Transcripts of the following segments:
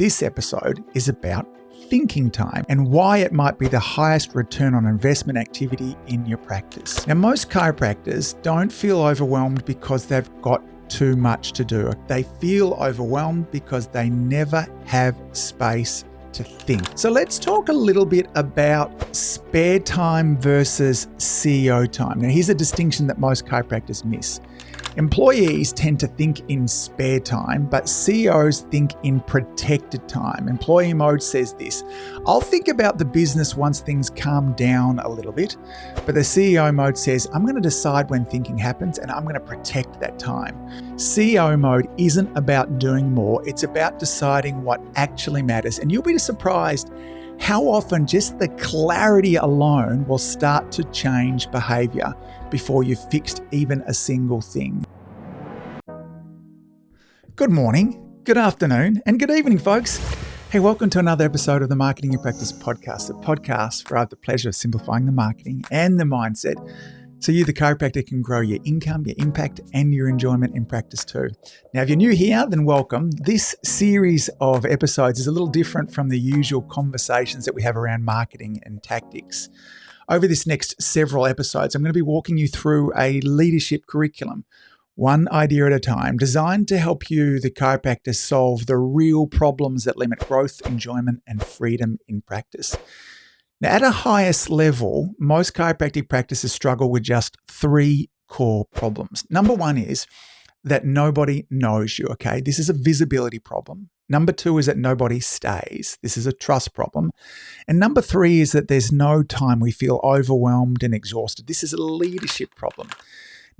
This episode is about thinking time and why it might be the highest return on investment activity in your practice. Now, most chiropractors don't feel overwhelmed because they've got too much to do. They feel overwhelmed because they never have space to think. So let's talk a little bit about spare time versus CEO time. Now, here's a distinction that most chiropractors miss. Employees tend to think in spare time, but CEOs think in protected time. Employee mode says this: I'll think about the business once things calm down a little bit. But the CEO mode says, I'm going to decide when thinking happens and I'm going to protect that time. CEO mode isn't about doing more, it's about deciding what actually matters. And you'll be surprised how often just the clarity alone will start to change behavior before you've fixed even a single thing. Good morning, good afternoon, and good evening, folks. Hey, welcome to another episode of the Marketing Your Practice podcast, a podcast where I have the pleasure of simplifying the marketing and the mindset so you, the chiropractor, can grow your income, your impact, and your enjoyment in practice too. Now, if you're new here, then welcome. This series of episodes is a little different from the usual conversations that we have around marketing and tactics. Over this next several episodes, I'm going to be walking you through a leadership curriculum, one idea at a time, designed to help you, the chiropractor, solve the real problems that limit growth, enjoyment, and freedom in practice. Now, at a highest level, most chiropractic practices struggle with just three core problems. Number one is that nobody knows you, okay? This is a visibility problem. Number two is that nobody stays. This is a trust problem. And number three is that there's no time. We feel overwhelmed and exhausted. This is a leadership problem.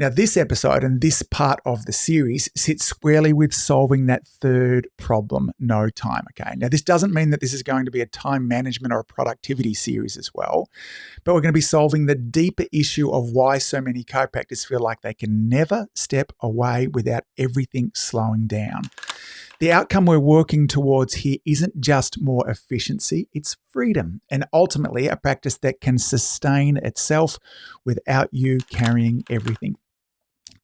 Now, this episode and this part of the series sits squarely with solving that third problem, no time, okay? Now, this doesn't mean that this is going to be a time management or a productivity series as well, but we're going to be solving the deeper issue of why so many chiropractors feel like they can never step away without everything slowing down. The outcome we're working towards here isn't just more efficiency, it's freedom, and ultimately a practice that can sustain itself without you carrying everything.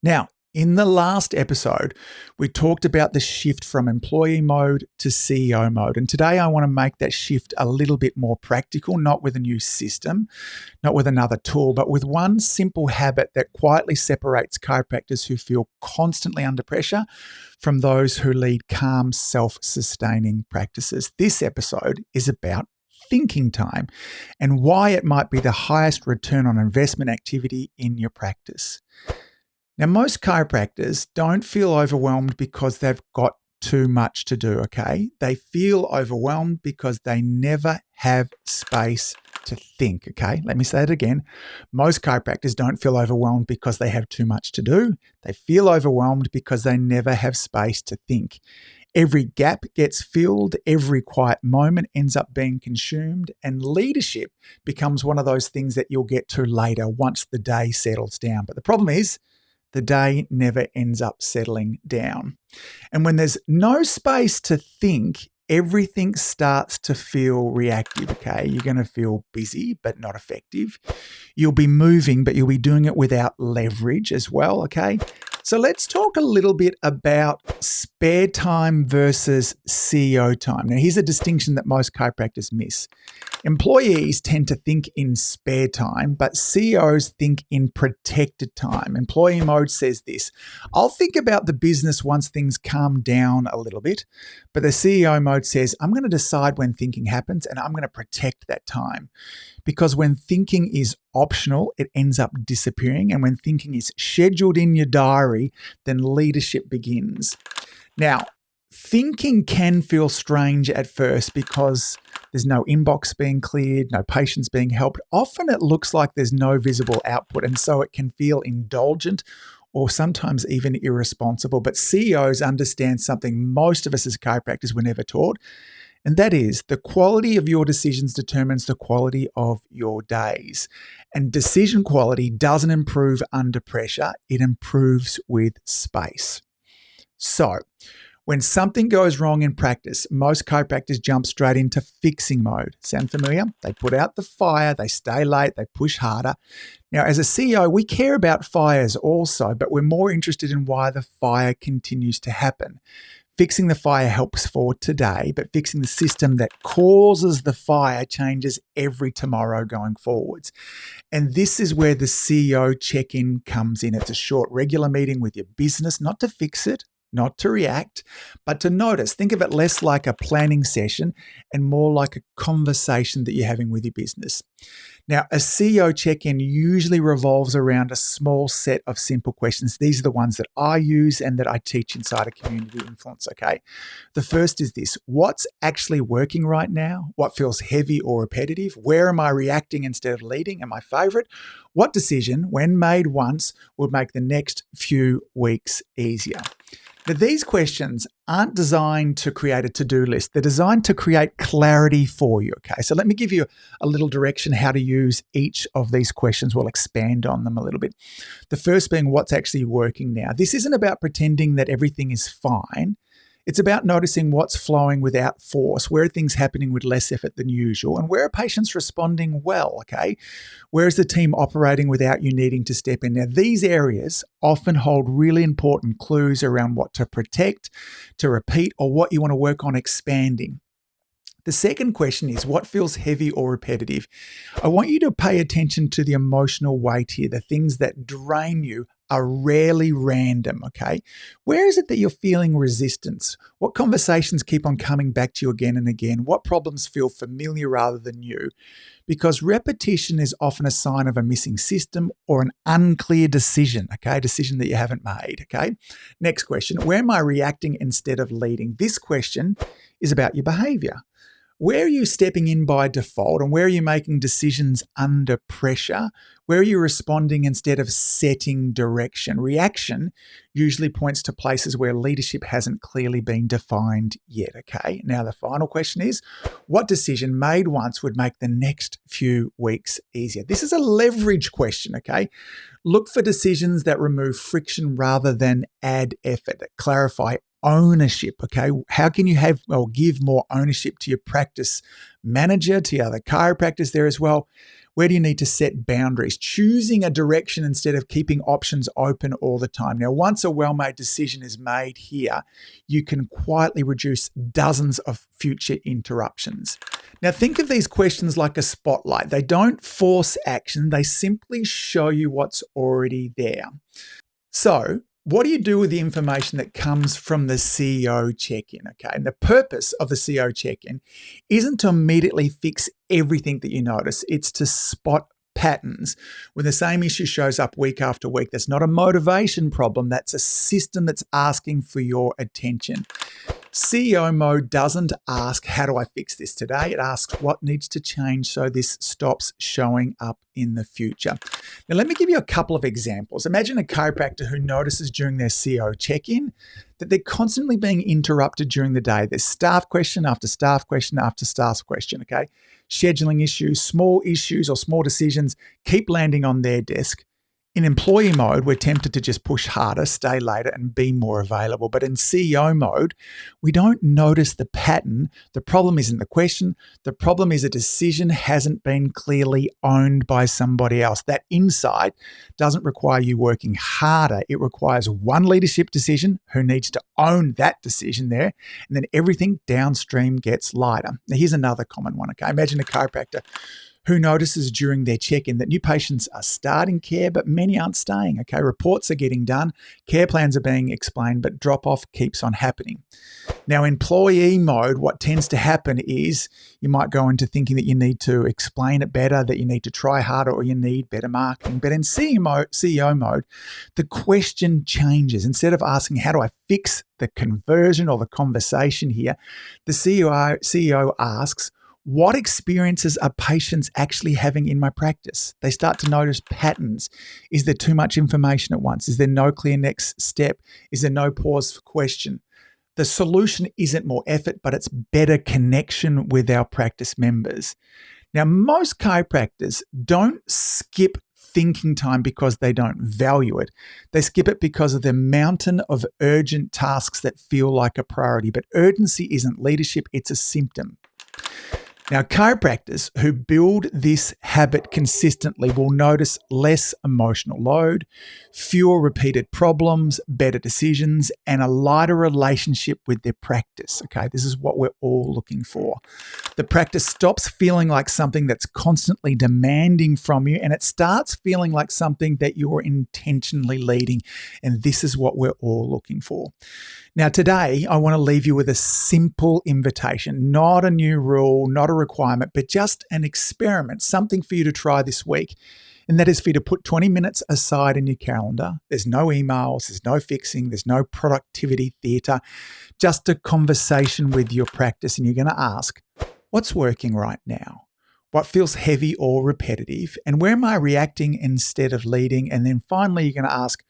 Now, in the last episode, we talked about the shift from employee mode to CEO mode. And today I want to make that shift a little bit more practical, not with a new system, not with another tool, but with one simple habit that quietly separates chiropractors who feel constantly under pressure from those who lead calm, self-sustaining practices. This episode is about thinking time and why it might be the highest return on investment activity in your practice. Now, most chiropractors don't feel overwhelmed because they've got too much to do, okay? They feel overwhelmed because they never have space to think, okay? Let me say it again. Most chiropractors don't feel overwhelmed because they have too much to do. They feel overwhelmed because they never have space to think. Every gap gets filled, every quiet moment ends up being consumed, and leadership becomes one of those things that you'll get to later once the day settles down. But the problem is, the day never ends up settling down. And when there's no space to think, everything starts to feel reactive, okay? You're going to feel busy, but not effective. You'll be moving, but you'll be doing it without leverage as well, okay? So let's talk a little bit about spare time versus CEO time. Now, here's a distinction that most chiropractors miss. Employees tend to think in spare time, but CEOs think in protected time. Employee mode says this: I'll think about the business once things calm down a little bit. But the CEO mode says, I'm going to decide when thinking happens and I'm going to protect that time. Because when thinking is optional, it ends up disappearing. And when thinking is scheduled in your diary, then leadership begins. Now, thinking can feel strange at first because there's no inbox being cleared, no patients being helped. Often it looks like there's no visible output, and so it can feel indulgent or sometimes even irresponsible. But CEOs understand something most of us as chiropractors were never taught, and that is the quality of your decisions determines the quality of your days. And decision quality doesn't improve under pressure, it improves with space. So, when something goes wrong in practice, most chiropractors jump straight into fixing mode. Sound familiar? They put out the fire, they stay late, they push harder. Now, as a CEO, we care about fires also, but we're more interested in why the fire continues to happen. Fixing the fire helps for today, but fixing the system that causes the fire changes every tomorrow going forwards. And this is where the CEO check-in comes in. It's a short, regular meeting with your business, not to fix it, not to react, but to notice. Think of it less like a planning session and more like a conversation that you're having with your business. Now, a CEO check-in usually revolves around a small set of simple questions. These are the ones that I use and that I teach inside a community influence, okay? The first is this: what's actually working right now? What feels heavy or repetitive? Where am I reacting instead of leading? And my favorite, what decision, when made once, would make the next few weeks easier? Now, these questions aren't designed to create a to-do list. They're designed to create clarity for you, okay? So let me give you a little direction how to use each of these questions. We'll expand on them a little bit. The first being, what's actually working now? This isn't about pretending that everything is fine. It's about noticing what's flowing without force, where are things happening with less effort than usual, and where are patients responding well, okay? Where is the team operating without you needing to step in? Now, these areas often hold really important clues around what to protect, to repeat, or what you want to work on expanding. The second question is, what feels heavy or repetitive? I want you to pay attention to the emotional weight here. The things that drain you are rarely random, okay? Where is it that you're feeling resistance? What conversations keep on coming back to you again and again? What problems feel familiar rather than new? Because repetition is often a sign of a missing system or an unclear decision, okay? A decision that you haven't made, okay? Next question, where am I reacting instead of leading? This question is about your behavior. Where are you stepping in by default, and where are you making decisions under pressure? Where are you responding instead of setting direction? Reaction usually points to places where leadership hasn't clearly been defined yet, okay? Now, the final question is, what decision made once would make the next few weeks easier? This is a leverage question, okay? Look for decisions that remove friction rather than add effort, that clarify ownership, okay? How can you have or give more ownership to your practice manager, to your other chiropractors there as well? Where do you need to set boundaries? Choosing a direction instead of keeping options open all the time. Now, once a well-made decision is made here, you can quietly reduce dozens of future interruptions. Now, think of these questions like a spotlight. They don't force action. They simply show you what's already there. So, what do you do with the information that comes from the CEO check-in, okay? And the purpose of the CEO check-in isn't to immediately fix everything that you notice. It's to spot patterns when the same issue shows up week after week. That's not a motivation problem. That's a system that's asking for your attention. CEO mode doesn't ask, how do I fix this today? It asks, what needs to change so this stops showing up in the future? Now, let me give you a couple of examples. Imagine a chiropractor who notices during their CEO check-in that they're constantly being interrupted during the day. There's staff question after staff question after staff question, okay? Scheduling issues or small decisions keep landing on their desk. In employee mode, we're tempted to just push harder, stay later, and be more available. But in CEO mode, we don't notice the pattern. The problem isn't the question. The problem is a decision hasn't been clearly owned by somebody else. That insight doesn't require you working harder. It requires one leadership decision who needs to own that decision there, and then everything downstream gets lighter. Now, here's another common one, okay? Imagine a chiropractor who notices during their check-in that new patients are starting care, but many aren't staying, okay? Reports are getting done, care plans are being explained, but drop-off keeps on happening. Now, employee mode, what tends to happen is you might go into thinking that you need to explain it better, that you need to try harder, or you need better marketing. But in CEO mode, the question changes. Instead of asking, how do I fix the conversion or the conversation here, the CEO asks, what experiences are patients actually having in my practice? They start to notice patterns. Is there too much information at once? Is there no clear next step? Is there no pause for question? The solution isn't more effort, but it's better connection with our practice members. Now, most chiropractors don't skip thinking time because they don't value it. They skip it because of the mountain of urgent tasks that feel like a priority. But urgency isn't leadership, it's a symptom. Now, chiropractors who build this habit consistently will notice less emotional load, fewer repeated problems, better decisions, and a lighter relationship with their practice. Okay, this is what we're all looking for. The practice stops feeling like something that's constantly demanding from you, and it starts feeling like something that you're intentionally leading. And this is what we're all looking for. Now, today, I want to leave you with a simple invitation, not a new rule, not a requirement, but just an experiment, something for you to try this week. And that is for you to put 20 minutes aside in your calendar. There's no emails, there's no fixing, there's no productivity theatre, just a conversation with your practice. And you're going to ask, what's working right now? What feels heavy or repetitive? And where am I reacting instead of leading? And then finally, you're going to ask,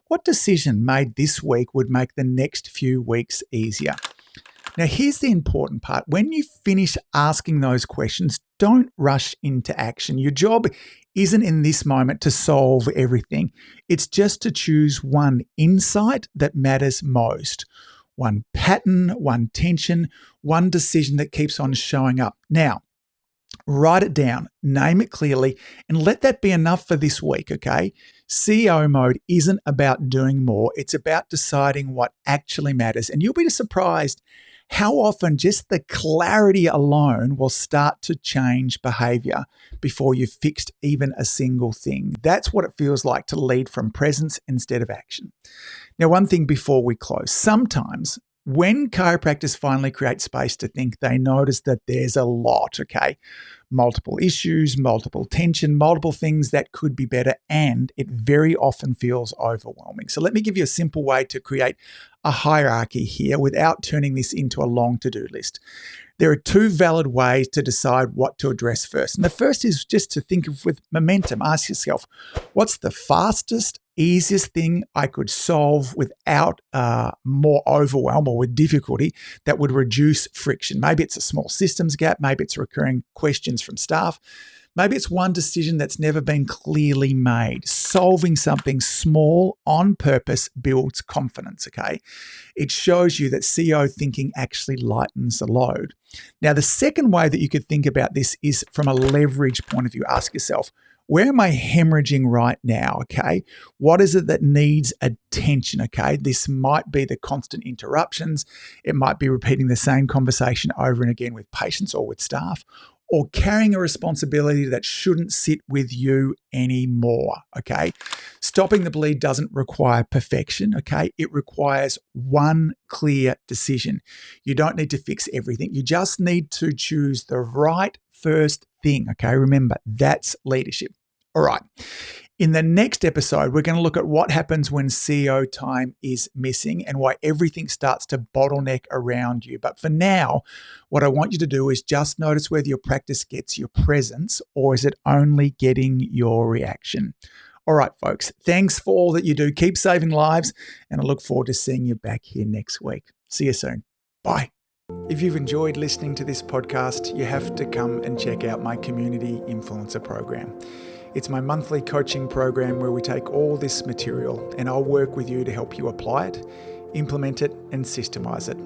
what decision made this week would make the next few weeks easier? Now, here's the important part. When you finish asking those questions, don't rush into action. Your job isn't in this moment to solve everything. It's just to choose one insight that matters most, one pattern, one tension, one decision that keeps on showing up. Now, write it down, name it clearly, and let that be enough for this week, okay? CEO mode isn't about doing more. It's about deciding what actually matters. And you'll be surprised how often just the clarity alone will start to change behavior before you've fixed even a single thing. That's what it feels like to lead from presence instead of action. Now, one thing before we close. Sometimes when chiropractors finally create space to think, they notice that there's a lot, okay? Multiple issues, multiple tension, multiple things that could be better, and it very often feels overwhelming. So let me give you a simple way to create a hierarchy here without turning this into a long to-do list. There are two valid ways to decide what to address first. And the first is just to think of with momentum. Ask yourself, what's the fastest, easiest thing I could solve without more overwhelm or with difficulty that would reduce friction? Maybe it's a small systems gap. Maybe it's recurring questions from staff. Maybe it's one decision that's never been clearly made. Solving something small on purpose builds confidence, okay? It shows you that CEO thinking actually lightens the load. Now, the second way that you could think about this is from a leverage point of view. Ask yourself, where am I hemorrhaging right now, okay? What is it that needs attention, okay? This might be the constant interruptions. It might be repeating the same conversation over and again with patients or with staff, or carrying a responsibility that shouldn't sit with you anymore, okay? Stopping the bleed doesn't require perfection, okay? It requires one clear decision. You don't need to fix everything. You just need to choose the right first thing, okay? Remember, that's leadership. All right. In the next episode, we're going to look at what happens when CEO time is missing and why everything starts to bottleneck around you. But for now, what I want you to do is just notice whether your practice gets your presence or is it only getting your reaction. All right, folks, thanks for all that you do. Keep saving lives, and I look forward to seeing you back here next week. See you soon. Bye. If you've enjoyed listening to this podcast, you have to come and check out my Community Influencer Program. It's my monthly coaching program where we take all this material and I'll work with you to help you apply it, implement it, and systemize it.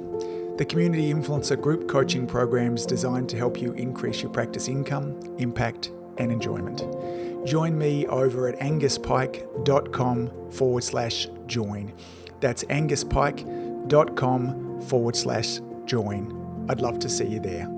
The Community Influencer Group Coaching Program is designed to help you increase your practice income, impact, and enjoyment. Join me over at anguspyke.com/join. That's anguspyke.com/join. I'd love to see you there.